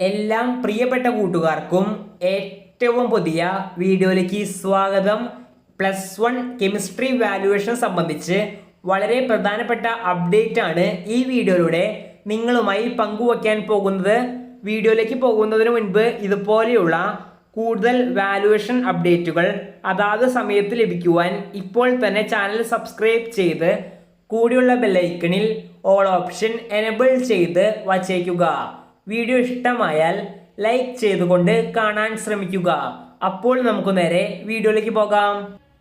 എല്ലാം പ്രിയപ്പെട്ട കൂട്ടുകാർക്കും ഏറ്റവും പുതിയ വീഡിയോയിലേക്ക് സ്വാഗതം. +1 കെമിസ്ട്രി വാല്യുവേഷൻ സംബന്ധിച്ച് വളരെ പ്രധാനപ്പെട്ട അപ്ഡേറ്റ് ആണ് ഈ വീഡിയോയിലൂടെ നിങ്ങളുമായി പങ്കുവയ്ക്കാൻ പോകുന്നത്. വീഡിയോയിലേക്ക് പോകുന്നതിന് മുൻപ് ഇതുപോലെയുള്ള കൂടുതൽ വാല്യുവേഷൻ അപ്ഡേറ്റുകൾ അതാത് സമയത്ത് ലഭിക്കുവാൻ ഇപ്പോൾ തന്നെ ചാനൽ സബ്സ്ക്രൈബ് ചെയ്ത് കൂടിയുള്ള ബെല്ലൈക്കണിൽ ഓൾ ഓപ്ഷൻ എനേബിൾ ചെയ്ത് വച്ചേക്കുക. വീഡിയോ ഇഷ്ടമായാൽ ലൈക്ക് ചെയ്തുകൊണ്ട് കാണാൻ ശ്രമിക്കുക. അപ്പോൾ നമുക്ക് നേരെ വീഡിയോയിലേക്ക് പോകാം.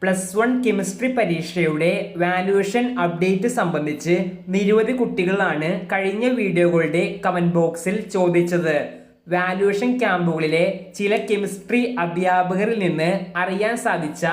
+1 കെമിസ്ട്രി പരീക്ഷയുടെ വാല്യുവേഷൻ അപ്ഡേറ്റ് സംബന്ധിച്ച് നിരവധി കുട്ടികളാണ് കഴിഞ്ഞ വീഡിയോകളുടെ കമന്റ് ബോക്സിൽ ചോദിച്ചത്. വാല്യുവേഷൻ ക്യാമ്പുകളിലെ ചില കെമിസ്ട്രി അധ്യാപകരിൽ നിന്ന് അറിയാൻ സാധിച്ച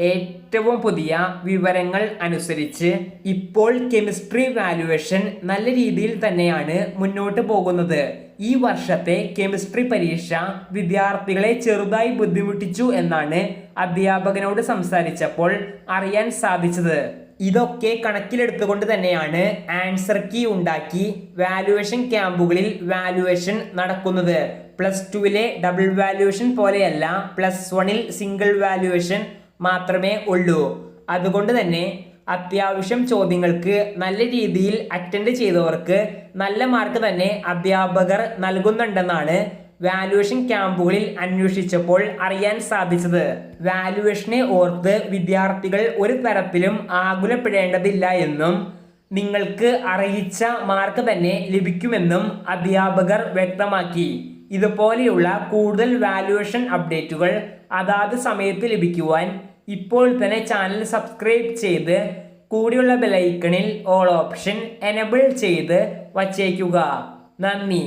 ഏറ്റവും പുതിയ വിവരങ്ങൾ അനുസരിച്ച് ഇപ്പോൾ കെമിസ്ട്രി വാല്യുവേഷൻ നല്ല രീതിയിൽ തന്നെയാണ് മുന്നോട്ട് പോകുന്നത്. ഈ വർഷത്തെ കെമിസ്ട്രി പരീക്ഷ വിദ്യാർത്ഥികളെ ചെറുതായി ബുദ്ധിമുട്ടിച്ചു എന്നാണ് അധ്യാപകനോട് സംസാരിച്ചപ്പോൾ അറിയാൻ സാധിച്ചത്. ഇതൊക്കെ കണക്കിലെടുത്തുകൊണ്ട് തന്നെയാണ് ആൻസർ കീ ഉണ്ടാക്കി വാല്യുവേഷൻ ക്യാമ്പുകളിൽ വാല്യുവേഷൻ നടക്കുന്നത്. +2-ലെ ഡബിൾ വാല്യുവേഷൻ പോലെയല്ല +1-ൽ സിംഗിൾ വാല്യുവേഷൻ മാത്രമേ ഉള്ളൂ. അതുകൊണ്ട് തന്നെ അത്യാവശ്യം ചോദ്യങ്ങൾക്ക് നല്ല രീതിയിൽ അറ്റൻഡ് ചെയ്തവർക്ക് നല്ല മാർക്ക് തന്നെ അധ്യാപകർ നൽകുന്നുണ്ടെന്നാണ് വാല്യുവേഷൻ ക്യാമ്പുകളിൽ അന്വേഷിച്ചപ്പോൾ അറിയാൻ സാധിച്ചത്. വാല്യുവേഷനെ ഓർത്ത് വിദ്യാർത്ഥികൾ ഒരു തരത്തിലും ആകുലപ്പെടേണ്ടതില്ല എന്നും നിങ്ങൾക്ക് അറിയിച്ച മാർക്ക് തന്നെ ലഭിക്കുമെന്നും അധ്യാപകർ വ്യക്തമാക്കി. ഇതുപോലെയുള്ള കൂടുതൽ വാല്യുവേഷൻ അപ്ഡേറ്റുകൾ അതാത് സമയത്ത് ലഭിക്കുവാൻ ഇപ്പോൾ തന്നെ ചാനൽ സബ്സ്ക്രൈബ് ചെയ്ത് കൂടിയുള്ള ബെലൈക്കണിൽ ഓൾ ഓപ്ഷൻ എനേബിൾ ചെയ്ത് വച്ചേക്കുക. നന്ദി.